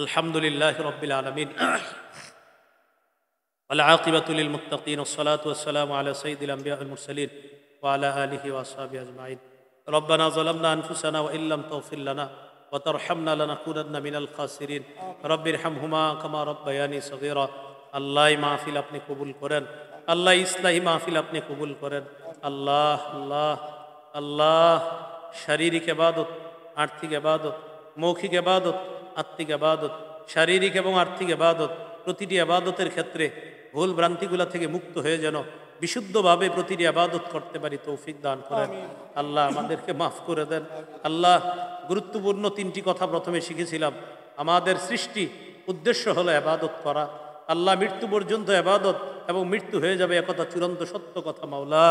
আলহামদুলিল্লাহি রাব্বিল আলামিন ওয়াল আকিবাতু লিল মুত্তাকিন ওয়াসসালাতু ওয়াসসালামু আলা সাইয়্যিদিল আমবিয়া'ওয়াল মুরসালিন ওয়া আলা আলিহি ওয়া আসহাবিহি আজমাইন। রব্বানা যালামনা আনফুসানা ওয়া ইল্লাম তাগফির লানা ওয়া তারহামনা লানাকুনান্না মিনাল খাসিরিন। রব্বিরহামহুমা কামা রাব্বায়ানি সগীরা। আল্লাহ মাহফিল আপনি কবুল করেন, আল্লাহ ইসলাহি মাহফিল আপনি কবুল করেন। আল্লাহ আল্লাহ আল্লাহ শারীরিক ইবাদত, আর্থিক ইবাদত, মৌখিক ইবাদত, আত্মিক ইবাদত, শারীরিক এবং আর্থিক ইবাদত, প্রতিটি ইবাদতের ক্ষেত্রে ভুল ভ্রান্তিগুলা থেকে মুক্ত হয়ে যেন বিশুদ্ধভাবে প্রতিটি ইবাদত করতে পারি তৌফিক দান করেন। আল্লাহ আমাদেরকে মাফ করে দেন। আল্লাহ গুরুত্বপূর্ণ তিনটি কথা প্রথমে শিখেছিলাম। আমাদের সৃষ্টি উদ্দেশ্য হলো ইবাদত করা। আল্লাহ মৃত্যু পর্যন্ত ইবাদত এবং মৃত্যু হয়ে যাবে একথা চূড়ান্ত সত্য কথা। মাওলা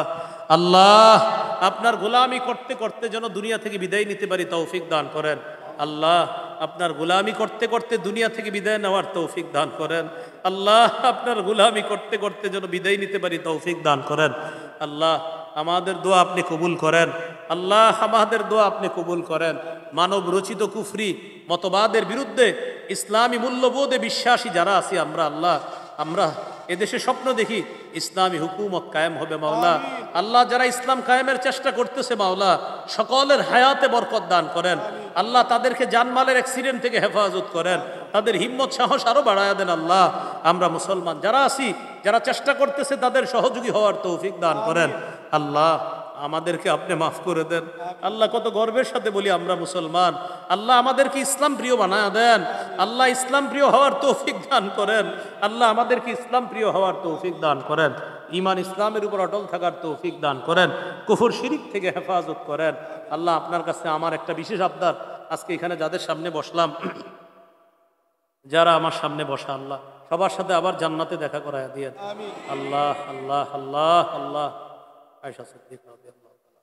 আল্লাহ আপনার গোলামি করতে করতে যেন দুনিয়া থেকে বিদায় নিতে পারি তৌফিক দান করেন। আল্লাহ আপনার গোলামি করতে করতে দুনিয়া থেকে বিদায় নেওয়ার তৌফিক দান করেন। আল্লাহ আপনার গোলামি করতে করতে যেন বিদায় নিতে পারি তৌফিক দান করেন। আল্লাহ আমাদের দোয়া আপনি কবুল করেন। আল্লাহ আমাদের দোয়া আপনি কবুল করেন। মানব রচিত কুফরি মতবাদের বিরুদ্ধে ইসলামী মূল্যবোধে বিশ্বাসী যারা আছি আমরা এদেশে স্বপ্ন দেখি ইসলামী হুকুমত কায়েম হবে। মাওলা আল্লাহ যারা ইসলাম কায়েমের চেষ্টা করতেছে মাওলা সকলের হায়াতে বরকত দান করেন। আল্লাহ তাদেরকে জানমালের অ্যাক্সিডেন্ট থেকে হেফাজত করেন, তাদের হিম্মত সাহস আরো বাড়ায়া দেন। আল্লাহ আমরা মুসলমান যারা আছি, যারা চেষ্টা করতেছে তাদের সহযোগী হওয়ার তৌফিক দান করেন। আল্লাহ আমাদেরকে আপনি মাফ করে দেন। আল্লাহ কত গর্বের সাথে বলি আমরা মুসলমান। আল্লাহ আমাদেরকে ইসলাম প্রিয় বানায়া দেন। আল্লাহ ইসলাম প্রিয় হওয়ার তৌফিক দান করেন। আল্লাহ আমাদেরকে ইসলাম প্রিয় হওয়ার তৌফিক দান করেন। ঈমান ইসলামের উপর অটল থাকার তৌফিক দান করেন। কুফর শিরিক থেকে হেফাজত করেন। আল্লাহ আপনার কাছে আমার একটা বিশেষ আবদার, আজকে এখানে যাদের সামনে বসলাম, যারা আমার সামনে বসা, আল্লাহ সবার সাথে আবার জান্নাতে দেখা করায় দিয়েন। আল্লাহ আল্লাহ আল্লাহ আল্লাহ। আয়েশা সিদ্দিকা রাদিয়াল্লাহু তাআলা।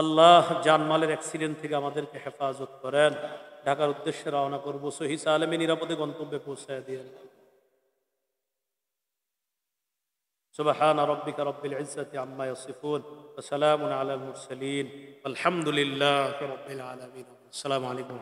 আল্লাহ জানমালের অ্যাক্সিডেন্ট থেকে আমাদেরকে হেফাজত করেন। ঢাকার উদ্দেশ্যে রওনা করবো, সহি সালেমে নিরাপদে গন্তব্যে পৌঁছায় দিয়েন। সুবহান রাব্বিকা রাব্বিল ইজ্জাতি আম্মা ইয়াসিফুন ওয়া সালামুন আলাল মুরসালিন আলহামদুলিল্লাহি রাব্বিল আলামিন। আসসালামু আলাইকুম।